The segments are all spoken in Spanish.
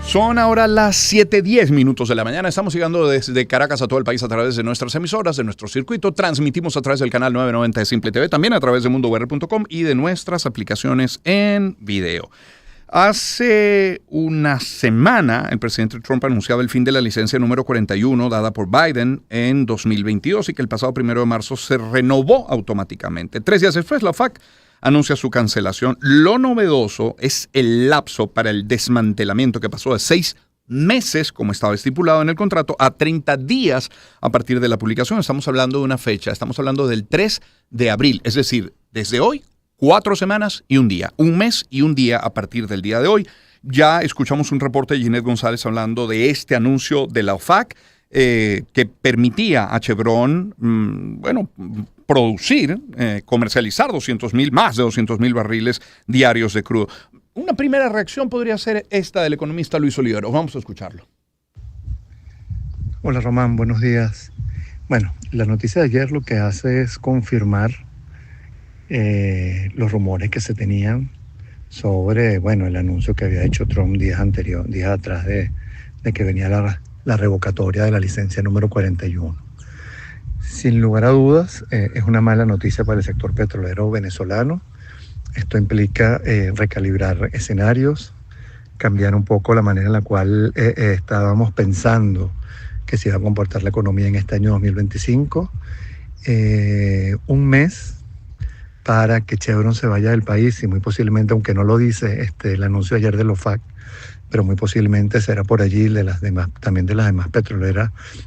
Son ahora las 7:10 de la mañana. Estamos llegando desde Caracas a todo el país a través de nuestras emisoras, de nuestro circuito. Transmitimos a través del canal 990 de Simple TV, también a través de mundour.com y de nuestras aplicaciones en video. Hace una semana, el presidente Trump anunciaba el fin de la licencia número 41 dada por Biden en 2022 y que el pasado 1 de marzo se renovó automáticamente. 3 días después, la OFAC anuncia su cancelación. Lo novedoso es el lapso para el desmantelamiento que pasó de 6 meses, como estaba estipulado en el contrato, a 30 días a partir de la publicación. Estamos hablando de una fecha, estamos hablando del 3 de abril, es decir, desde hoy, 4 semanas y un día, un mes y un día a partir del día de hoy. Ya escuchamos un reporte de Ginette González hablando de este anuncio de la OFAC que permitía a Chevron, producir, comercializar más de 200,000 barriles diarios de crudo. Una primera reacción podría ser esta del economista Luis Oliveros. Vamos a escucharlo. Hola Román, buenos días. Bueno, la noticia de ayer lo que hace es confirmar los rumores que se tenían sobre, el anuncio que había hecho Trump días atrás de que venía la revocatoria de la licencia número 41. Sin lugar a dudas, es una mala noticia para el sector petrolero venezolano. Esto implica recalibrar escenarios, cambiar un poco la manera en la cual estábamos pensando que se iba a comportar la economía en este año 2025. Un mes para que Chevron se vaya del país y muy posiblemente, aunque no lo dice el anuncio ayer de la OFAC, pero muy posiblemente será por allí también de las demás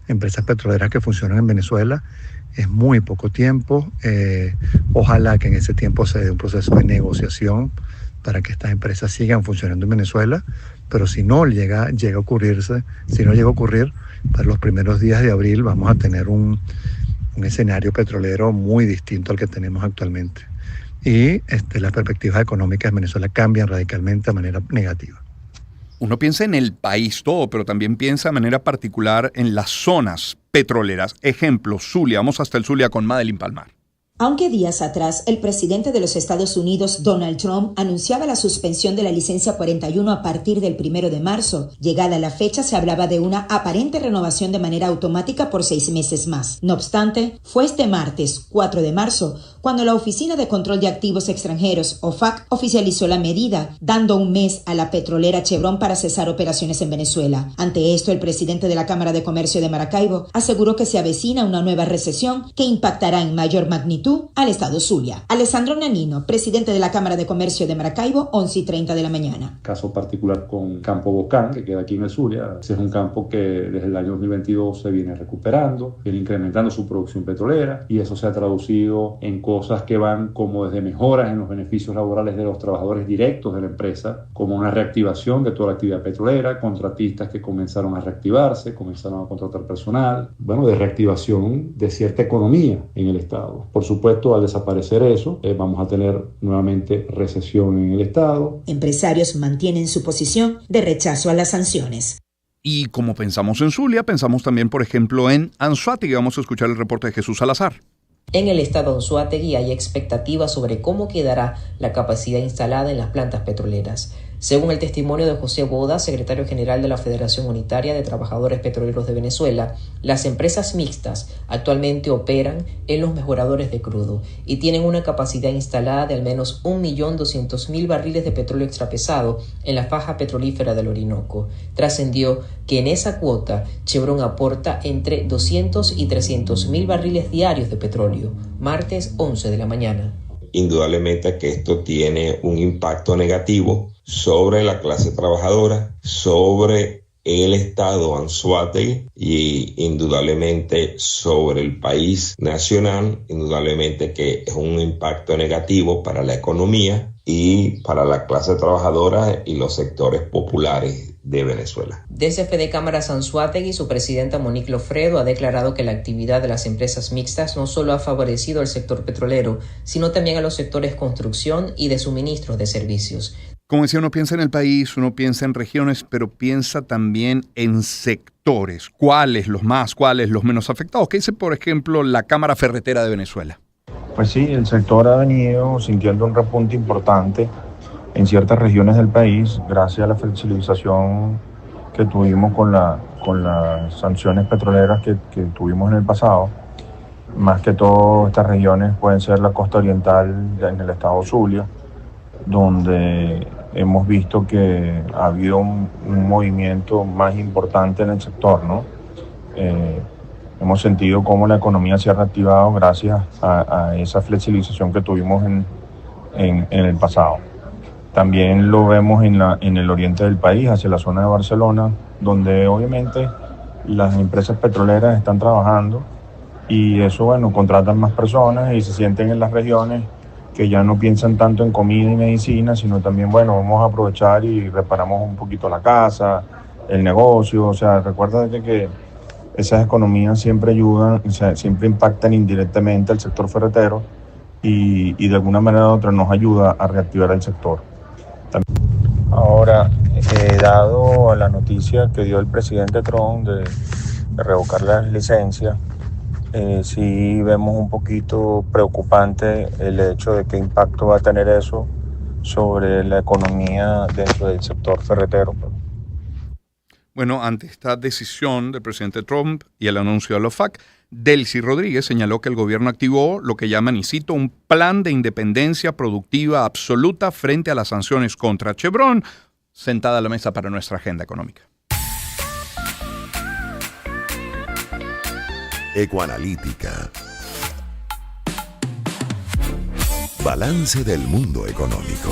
empresas petroleras que funcionan en Venezuela. Es muy poco tiempo. Ojalá que en ese tiempo se dé un proceso de negociación para que estas empresas sigan funcionando en Venezuela, pero si no llega a ocurrir, para los primeros días de abril vamos a tener un escenario petrolero muy distinto al que tenemos actualmente. Y las perspectivas económicas en Venezuela cambian radicalmente de manera negativa. Uno piensa en el país todo, pero también piensa de manera particular en las zonas petroleras. Ejemplo, Zulia. Vamos hasta el Zulia con Madeline Palmar. Aunque días atrás el presidente de los Estados Unidos, Donald Trump, anunciaba la suspensión de la licencia 41 a partir del 1 de marzo, llegada la fecha se hablaba de una aparente renovación de manera automática por 6 meses más. No obstante, fue este martes, 4 de marzo, cuando la Oficina de Control de Activos Extranjeros, OFAC, oficializó la medida, dando un mes a la petrolera Chevron para cesar operaciones en Venezuela. Ante esto, el presidente de la Cámara de Comercio de Maracaibo aseguró que se avecina una nueva recesión que impactará en mayor magnitud al estado Zulia. Alessandro Nanino, presidente de la Cámara de Comercio de Maracaibo, 11:30 de la mañana. Caso particular con Campo Bocán, que queda aquí en el Zulia. Ese es un campo que desde el año 2022 se viene recuperando, viene incrementando su producción petrolera y eso se ha traducido en cosas que van como desde mejoras en los beneficios laborales de los trabajadores directos de la empresa, como una reactivación de toda la actividad petrolera, contratistas que comenzaron a reactivarse, comenzaron a contratar personal, de reactivación de cierta economía en el estado. Por supuesto, al desaparecer eso, vamos a tener nuevamente recesión en el estado. Empresarios mantienen su posición de rechazo a las sanciones. Y como pensamos en Zulia, pensamos también, por ejemplo, en Anzoátegui. Vamos a escuchar el reporte de Jesús Salazar. En el estado Anzoátegui hay expectativas sobre cómo quedará la capacidad instalada en las plantas petroleras. Según el testimonio de José Boda, secretario general de la Federación Unitaria de Trabajadores Petroleros de Venezuela, las empresas mixtas actualmente operan en los mejoradores de crudo y tienen una capacidad instalada de al menos 1.200.000 barriles de petróleo extrapesado en la faja petrolífera del Orinoco. Trascendió que en esa cuota Chevron aporta entre 200 y 300.000 barriles diarios de petróleo. Martes 11 de la mañana. Indudablemente que esto tiene un impacto negativo sobre la clase trabajadora, sobre el estado Anzoátegui y indudablemente sobre el país nacional. Indudablemente que es un impacto negativo para la economía y para la clase trabajadora y los sectores populares de Venezuela. Desde Fedecámaras Anzoátegui, su presidenta Monique Lofredo ha declarado que la actividad de las empresas mixtas no solo ha favorecido al sector petrolero, sino también a los sectores construcción y de suministros de servicios. Como decía, uno piensa en el país, uno piensa en regiones, pero piensa también en sectores. ¿Cuáles los más, cuáles los menos afectados? ¿Qué dice, por ejemplo, la Cámara Ferretera de Venezuela? Pues sí, el sector ha venido sintiendo un repunte importante en ciertas regiones del país gracias a la flexibilización que tuvimos con las sanciones petroleras que tuvimos en el pasado. Más que todo estas regiones pueden ser la costa oriental en el estado Zulia, donde hemos visto que ha habido un movimiento más importante en el sector, ¿no? Hemos sentido cómo la economía se ha reactivado gracias a esa flexibilización que tuvimos en el pasado. También lo vemos en el oriente del país, hacia la zona de Barcelona, donde obviamente las empresas petroleras están trabajando y eso, bueno, contratan más personas y se sienten en las regiones que ya no piensan tanto en comida y medicina, sino también, bueno, vamos a aprovechar y reparamos un poquito la casa, el negocio. O sea, recuérdate que esas economías siempre ayudan, o sea, siempre impactan indirectamente al sector ferretero y de alguna manera u otra nos ayuda a reactivar el sector. Ahora, dado a la noticia que dio el presidente Trump de revocar las licencias, sí vemos un poquito preocupante el hecho de qué impacto va a tener eso sobre la economía dentro del sector ferretero. Bueno, ante esta decisión del presidente Trump y el anuncio de la OFAC, Delcy Rodríguez señaló que el gobierno activó lo que llaman, y cito, un plan de independencia productiva absoluta frente a las sanciones contra Chevron, sentada a la mesa para nuestra agenda económica. Ecoanalítica. Balance del mundo económico.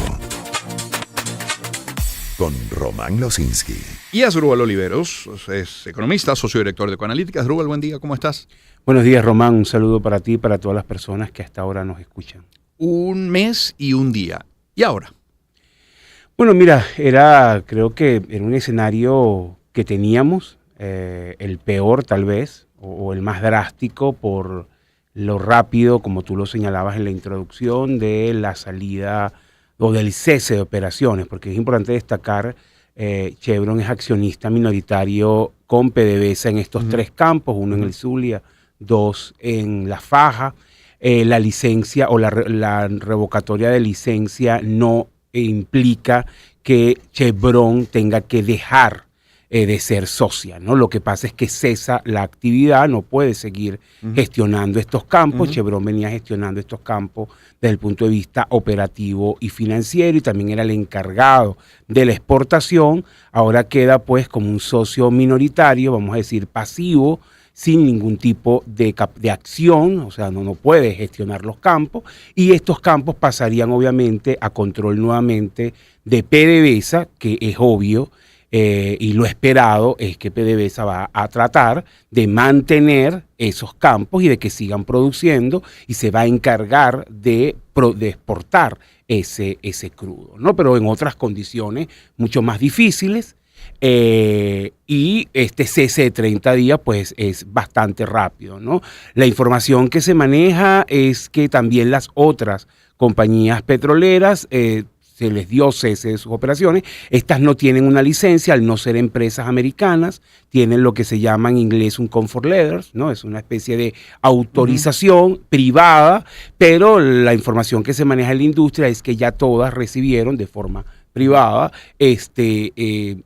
Con Román Losinski. Y Asdrúbal Oliveros, es economista, socio director de Ecoanalítica. Asdrúbal, buen día, ¿cómo estás? Buenos días, Román. Un saludo para ti y para todas las personas que hasta ahora nos escuchan. Un mes y un día. ¿Y ahora? Bueno, mira, creo que era un escenario que teníamos, el peor tal vez, o el más drástico por lo rápido, como tú lo señalabas en la introducción, de la salida o del cese de operaciones, porque es importante destacar, Chevron es accionista minoritario con PDVSA en estos tres campos, uno en el Zulia, dos en La Faja. La licencia o la revocatoria de licencia no implica que Chevron tenga que dejar de ser socia, ¿no? Lo que pasa es que cesa la actividad, no puede seguir gestionando estos campos. Chevron venía gestionando estos campos desde el punto de vista operativo y financiero, y también era el encargado de la exportación. Ahora queda pues como un socio minoritario, vamos a decir pasivo, sin ningún tipo de acción, o sea, no puede gestionar los campos, y estos campos pasarían obviamente a control nuevamente de PDVSA, que es obvio, y lo esperado es que PDVSA va a tratar de mantener esos campos y de que sigan produciendo, y se va a encargar de exportar ese crudo, ¿no? Pero en otras condiciones mucho más difíciles. Y este cese de 30 días pues es bastante rápido, ¿no? La información que se maneja es que también las otras compañías petroleras se les dio cese de sus operaciones. Estas no tienen una licencia, al no ser empresas americanas, tienen lo que se llama en inglés un comfort letter, ¿no? Es una especie de autorización privada, pero la información que se maneja en la industria es que ya todas recibieron de forma privada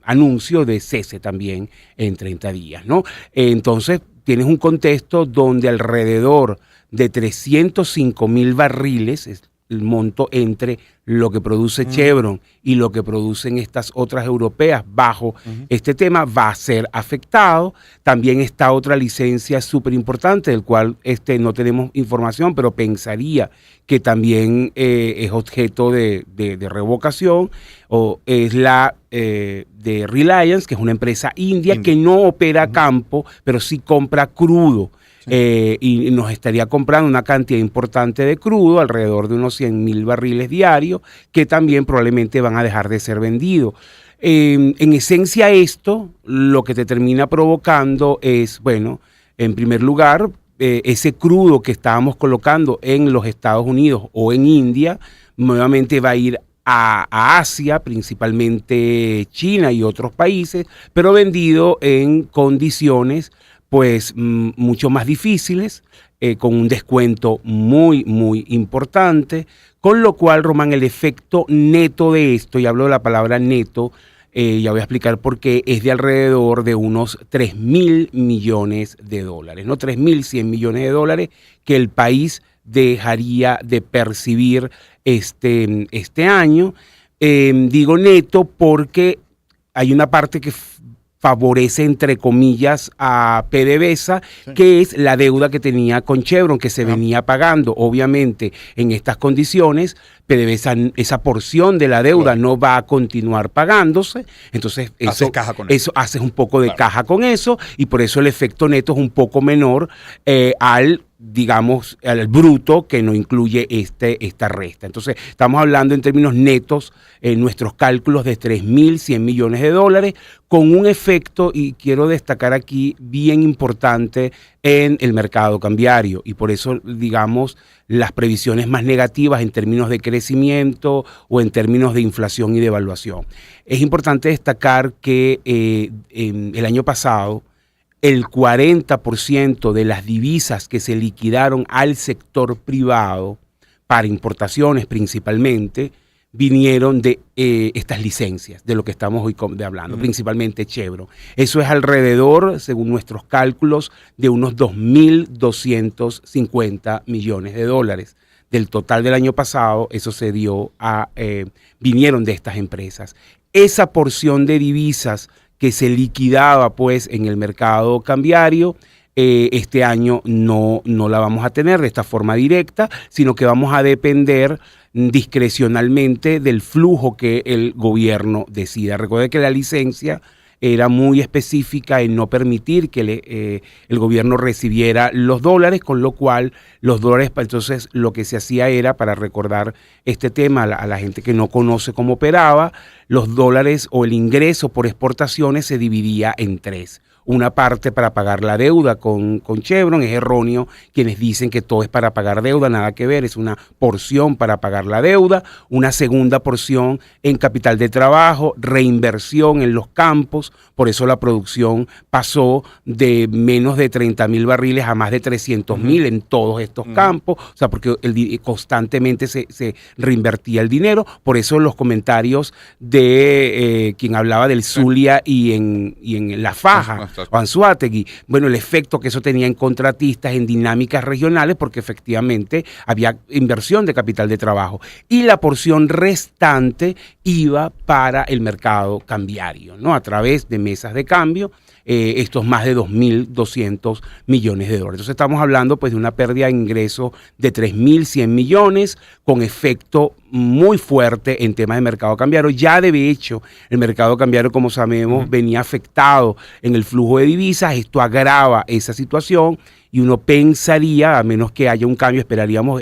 anuncio de cese también en 30 días, ¿no? Entonces tienes un contexto donde alrededor de 305,000 barriles es el monto entre lo que produce Chevron y lo que producen estas otras europeas bajo este tema va a ser afectado. También está otra licencia súper importante del cual no tenemos información, pero pensaría que también es objeto de revocación, o es la de Reliance, que es una empresa india que no opera campo, pero sí compra crudo. Y nos estaría comprando una cantidad importante de crudo, alrededor de unos 100,000 barriles diarios, que también probablemente van a dejar de ser vendidos. En esencia esto lo que te termina provocando es, bueno, en primer lugar, ese crudo que estábamos colocando en los Estados Unidos o en India, nuevamente va a ir a Asia, principalmente China y otros países, pero vendido en condiciones pues mucho más difíciles, con un descuento muy, muy importante, con lo cual, Román, el efecto neto de esto, y hablo de la palabra neto, Ya voy a explicar por qué, es de alrededor de unos 3.000 millones de dólares, ¿no? 3.100 millones de dólares que el país dejaría de percibir este año. Digo neto porque hay una parte que favorece, entre comillas, a PDVSA, sí, que es la deuda que tenía con Chevron, que se venía pagando. Obviamente, en estas condiciones, PDVSA, esa porción de la deuda no va a continuar pagándose. Entonces, eso haces un poco de caja con eso, y por eso el efecto neto es un poco menor digamos, al bruto, que no incluye esta resta. Entonces, estamos hablando en términos netos, en nuestros cálculos, de 3.100 millones de dólares, con un efecto, y quiero destacar aquí, bien importante en el mercado cambiario, y por eso, digamos, las previsiones más negativas en términos de crecimiento o en términos de inflación y devaluación. Es importante destacar que el año pasado, el 40% de las divisas que se liquidaron al sector privado, para importaciones principalmente, vinieron de estas licencias, de lo que estamos hoy hablando, principalmente Chevron. Eso es alrededor, según nuestros cálculos, de unos 2.250 millones de dólares. Del total del año pasado, eso se dio vinieron de estas empresas. Esa porción de divisas que se liquidaba pues en el mercado cambiario, este año no la vamos a tener de esta forma directa, sino que vamos a depender discrecionalmente del flujo que el gobierno decida. Recuerde que la licencia era muy específica en no permitir que el gobierno recibiera los dólares, con lo cual los dólares, entonces lo que se hacía era, para recordar este tema a la gente que no conoce cómo operaba, los dólares o el ingreso por exportaciones se dividía en tres. Una parte para pagar la deuda con Chevron, es erróneo quienes dicen que todo es para pagar deuda, nada que ver, es una porción para pagar la deuda, una segunda porción en capital de trabajo, reinversión en los campos, por eso la producción pasó de menos de 30.000 barriles a más de 300.000 en todos estos campos, o sea, porque constantemente se reinvertía el dinero, por eso los comentarios de quien hablaba del Zulia y en La Faja, o Anzoátegui, bueno, el efecto que eso tenía en contratistas, en dinámicas regionales, porque efectivamente había inversión de capital de trabajo, y la porción restante iba para el mercado cambiario, ¿no? A través de mesas de cambio, estos más de 2.200 millones de dólares. Entonces estamos hablando pues de una pérdida de ingreso de 3.100 millones, con efecto muy fuerte en temas de mercado cambiario. Ya de hecho el mercado cambiario, como sabemos, venía afectado en el flujo de divisas. Esto agrava esa situación, y uno pensaría, a menos que haya un cambio, esperemos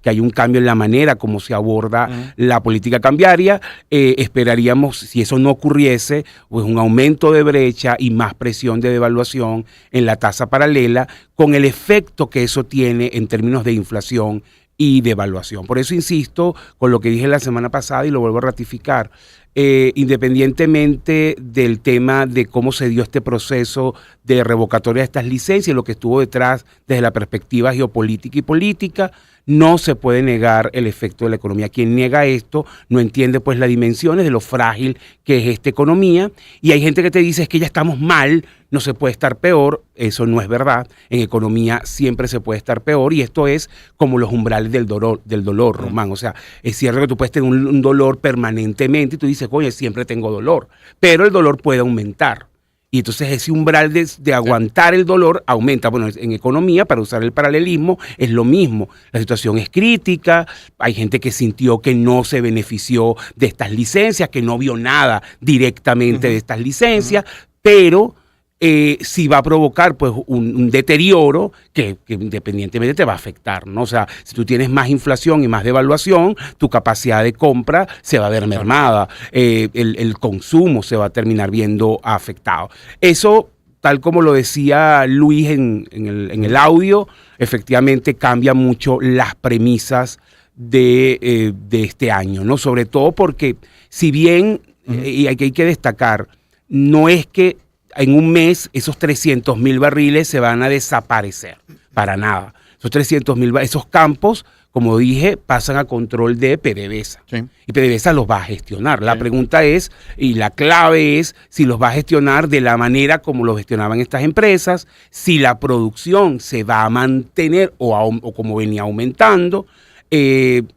que haya un cambio en la manera como se aborda la política cambiaria, esperaríamos, si eso no ocurriese, pues un aumento de brecha y más presión de devaluación en la tasa paralela, con el efecto que eso tiene en términos de inflación y devaluación. Por eso insisto con lo que dije la semana pasada y lo vuelvo a ratificar. Independientemente del tema de cómo se dio este proceso de revocatoria de estas licencias, lo que estuvo detrás desde la perspectiva geopolítica y política, no se puede negar el efecto de la economía. Quien niega esto no entiende pues las dimensiones de lo frágil que es esta economía, y hay gente que te dice es que ya estamos mal, no se puede estar peor. Eso no es verdad. En economía siempre se puede estar peor, y esto es como los umbrales del dolor, Román. O sea, es cierto que tú puedes tener un dolor permanentemente y tú dices, oye, siempre tengo dolor, pero el dolor puede aumentar. Y entonces ese umbral de aguantar el dolor aumenta. Bueno, en economía, para usar el paralelismo, es lo mismo. La situación es crítica, hay gente que sintió que no se benefició de estas licencias, que no vio nada directamente de estas licencias, pero sí va a provocar pues un deterioro que independientemente te va a afectar, ¿no? O sea, si tú tienes más inflación y más devaluación, tu capacidad de compra se va a ver mermada, el consumo se va a terminar viendo afectado. Eso, tal como lo decía Luis en el audio, efectivamente cambia mucho las premisas de este año, ¿no? Sobre todo porque, si bien, y hay que destacar, no es que en un mes esos 300.000 barriles se van a desaparecer, para nada. Esos 300.000, esos campos como dije, pasan a control de PDVSA. Sí. Y PDVSA los va a gestionar. La pregunta es, y la clave es, si los va a gestionar de la manera como lo gestionaban estas empresas, si la producción se va a mantener o como venía aumentando.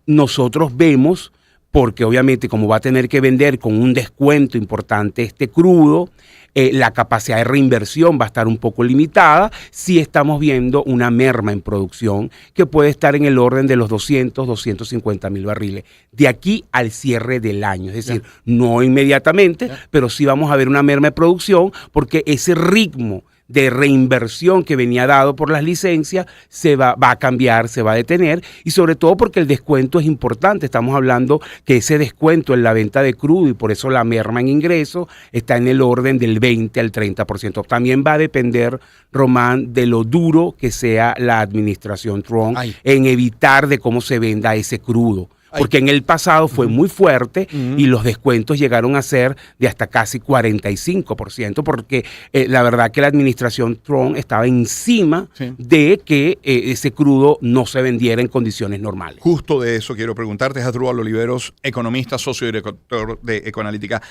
Nosotros vemos, porque obviamente como va a tener que vender con un descuento importante este crudo, la capacidad de reinversión va a estar un poco limitada. Sí estamos viendo una merma en producción que puede estar en el orden de los 250 mil barriles de aquí al cierre del año. Es decir, no inmediatamente, pero sí vamos a ver una merma de producción porque ese ritmo de reinversión que venía dado por las licencias va a cambiar, se va a detener, y sobre todo porque el descuento es importante. Estamos hablando que ese descuento en la venta de crudo, y por eso la merma en ingresos está en el orden del 20 al 30%. También va a depender, Román, de lo duro que sea la administración Trump en evitar de cómo se venda ese crudo. Porque en el pasado fue muy fuerte y los descuentos llegaron a ser de hasta casi 45%, porque la verdad que la administración Trump estaba encima de que ese crudo no se vendiera en condiciones normales. Justo de eso quiero preguntarte, Hasdrúbal Oliveros, economista, socio director de Ecoanalítica.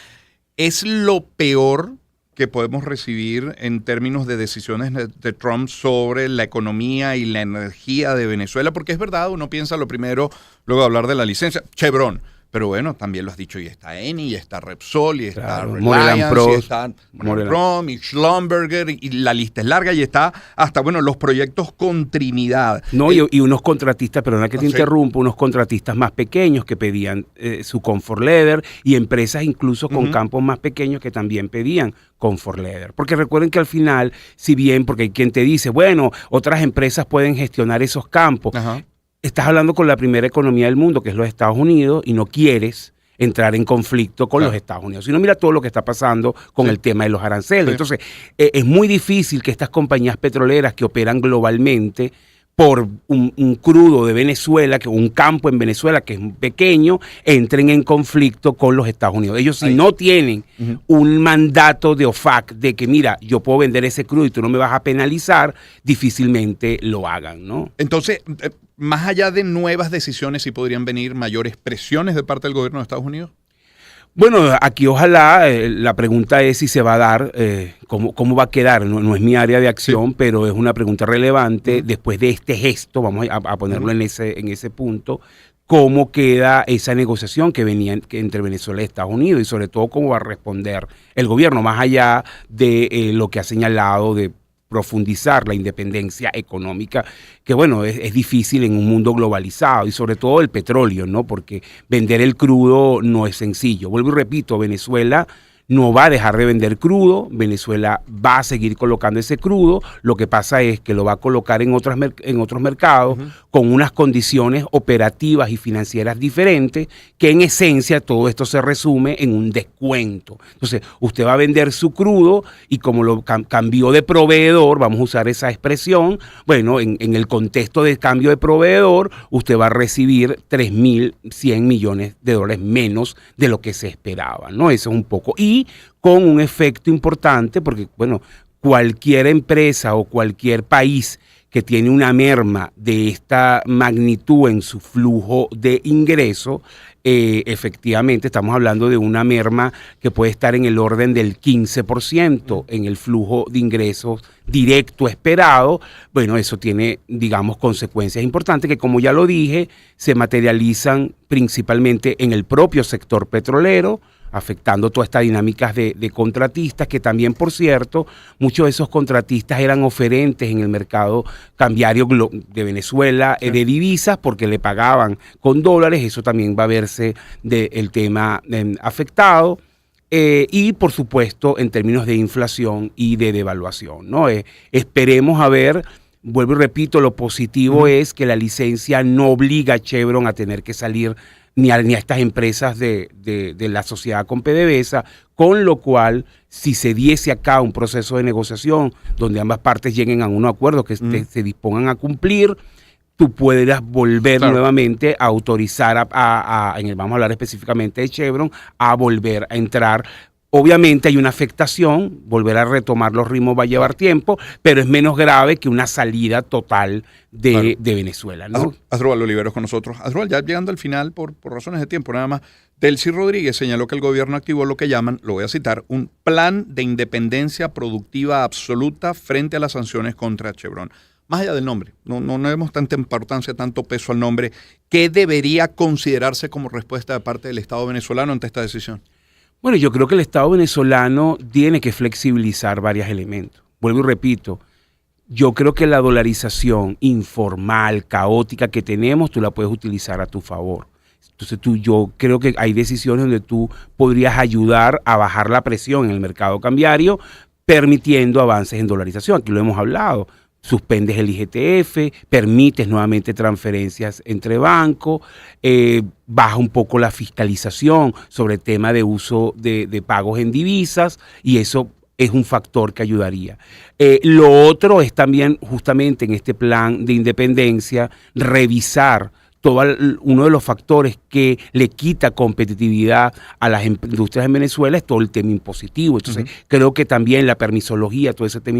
¿Es lo peor que podemos recibir en términos de decisiones de Trump sobre la economía y la energía de Venezuela? Porque es verdad, uno piensa lo primero, luego de hablar de la licencia, Chevron, pero bueno, también lo has dicho, y está Eni, y está Repsol, y está Reliance, y está Prom, y Schlumberger, y la lista es larga, y está hasta, bueno, los proyectos con Trinidad. No, y unos contratistas, perdona que te interrumpa, unos contratistas más pequeños que pedían su Comfort Leather, y empresas incluso con campos más pequeños que también pedían Comfort Leather. Porque recuerden que al final, si bien, porque hay quien te dice, bueno, otras empresas pueden gestionar esos campos, estás hablando con la primera economía del mundo, que es los Estados Unidos, y no quieres entrar en conflicto con los Estados Unidos. Si no, mira todo lo que está pasando con el tema de los aranceles. Entonces, es muy difícil que estas compañías petroleras que operan globalmente por un crudo de Venezuela, que un campo en Venezuela que es pequeño, entren en conflicto con los Estados Unidos. Ellos si no tienen un mandato de OFAC de que, mira, yo puedo vender ese crudo y tú no me vas a penalizar, difícilmente lo hagan, ¿no? Entonces, más allá de nuevas decisiones, ¿sí podrían venir mayores presiones de parte del gobierno de Estados Unidos? Bueno, aquí ojalá, la pregunta es si se va a dar, cómo va a quedar, no es mi área de acción, pero es una pregunta relevante. Después de este gesto, vamos a ponerlo en ese punto, cómo queda esa negociación que venía entre Venezuela y Estados Unidos, y sobre todo cómo va a responder el gobierno, más allá de lo que ha señalado de profundizar la independencia económica, que bueno, es difícil en un mundo globalizado, y sobre todo el petróleo, ¿no? Porque vender el crudo no es sencillo. Vuelvo y repito, Venezuela no va a dejar de vender crudo, Venezuela va a seguir colocando ese crudo, lo que pasa es que lo va a colocar en otros mercados con unas condiciones operativas y financieras diferentes, que en esencia todo esto se resume en un descuento. Entonces, usted va a vender su crudo y como lo cambió de proveedor, vamos a usar esa expresión, bueno, en el contexto de cambio de proveedor, usted va a recibir 3.100 millones de dólares menos de lo que se esperaba, ¿no? Eso es un poco. Y con un efecto importante, porque, bueno, cualquier empresa o cualquier país que tiene una merma de esta magnitud en su flujo de ingreso, efectivamente estamos hablando de una merma que puede estar en el orden del 15% en el flujo de ingresos directo esperado. Bueno, eso tiene, digamos, consecuencias importantes que, como ya lo dije, se materializan principalmente en el propio sector petrolero, afectando todas estas dinámicas de contratistas, que también, por cierto, muchos de esos contratistas eran oferentes en el mercado cambiario de Venezuela, de divisas, porque le pagaban con dólares. Eso también va a verse del tema afectado. Y, por supuesto, en términos de inflación y de devaluación, ¿no? Esperemos a ver. Vuelvo y repito, lo positivo es que la licencia no obliga a Chevron a tener que salir ni a estas empresas de la sociedad con PDVSA, con lo cual, si se diese acá un proceso de negociación donde ambas partes lleguen a un acuerdo que se dispongan a cumplir, tú puedas volver nuevamente a autorizar vamos a hablar específicamente de Chevron, a volver a entrar Obviamente hay una afectación, volver a retomar los ritmos va a llevar tiempo, pero es menos grave que una salida total de Venezuela, ¿no? Asdrúbal Oliveros con nosotros. Asdrúbal, ya llegando al final, por razones de tiempo nada más, Delcy Rodríguez señaló que el gobierno activó lo que llaman, lo voy a citar, un plan de independencia productiva absoluta frente a las sanciones contra Chevron. Más allá del nombre, no demos tanta importancia, tanto peso al nombre. ¿Qué debería considerarse como respuesta de parte del Estado venezolano ante esta decisión? Bueno, yo creo que el Estado venezolano tiene que flexibilizar varios elementos. Vuelvo y repito, yo creo que la dolarización informal, caótica que tenemos, tú la puedes utilizar a tu favor. Entonces yo creo que hay decisiones donde tú podrías ayudar a bajar la presión en el mercado cambiario, permitiendo avances en dolarización. Aquí lo hemos hablado. Suspendes el IGTF, permites nuevamente transferencias entre bancos, baja un poco la fiscalización sobre el tema de uso de pagos en divisas, y eso es un factor que ayudaría. Lo otro es también, justamente en este plan de independencia, revisar uno de los factores que le quita competitividad a las industrias en Venezuela es todo el tema impositivo. Entonces, creo que también la permisología, todo ese tema,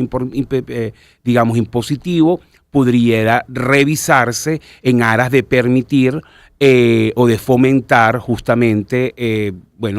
impositivo, podría revisarse en aras de permitir o de fomentar justamente,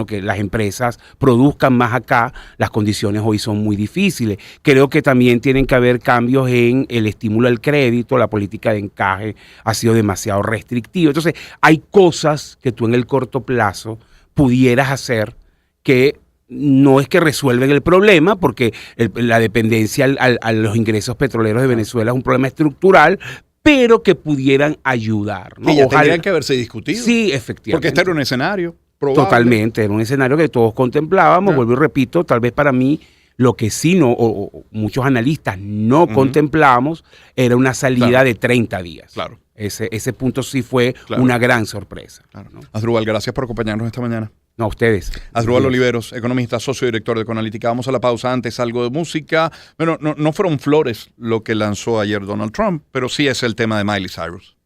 que las empresas produzcan más acá. Las condiciones hoy son muy difíciles. Creo que también tienen que haber cambios en el estímulo al crédito, la política de encaje ha sido demasiado restrictiva. Entonces, hay cosas que tú en el corto plazo pudieras hacer que no es que resuelven el problema, porque la dependencia a los ingresos petroleros de Venezuela es un problema estructural, pero que pudieran ayudar, ¿no? Y ya tendrían que haberse discutido. Sí, efectivamente. Porque este era un escenario probable. Totalmente, era un escenario que todos contemplábamos. Vuelvo y repito, tal vez para mí lo que sí o muchos analistas no contemplamos era una salida de 30 días. Claro. Ese punto sí fue una gran sorpresa. Claro. ¿No? Asdrúbal, gracias por acompañarnos esta mañana. No, a ustedes. Asdrúbal Oliveros, economista, socio director de Conalítica. Vamos a la pausa. Antes, algo de música. Bueno, no fueron flores lo que lanzó ayer Donald Trump, pero sí es el tema de Miley Cyrus.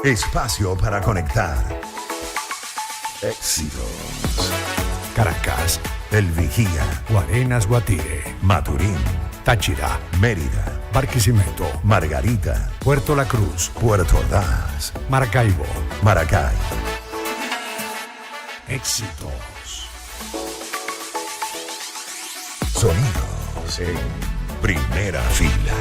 Espacio para conectar. Éxitos. Caracas, El Vigía, Guarenas, Guatire, Maturín, Táchira, Mérida, Barquisimeto, Margarita, Puerto La Cruz, Puerto Ordaz, Maracaibo, Maracay. Éxitos. Sonidos en primera fila.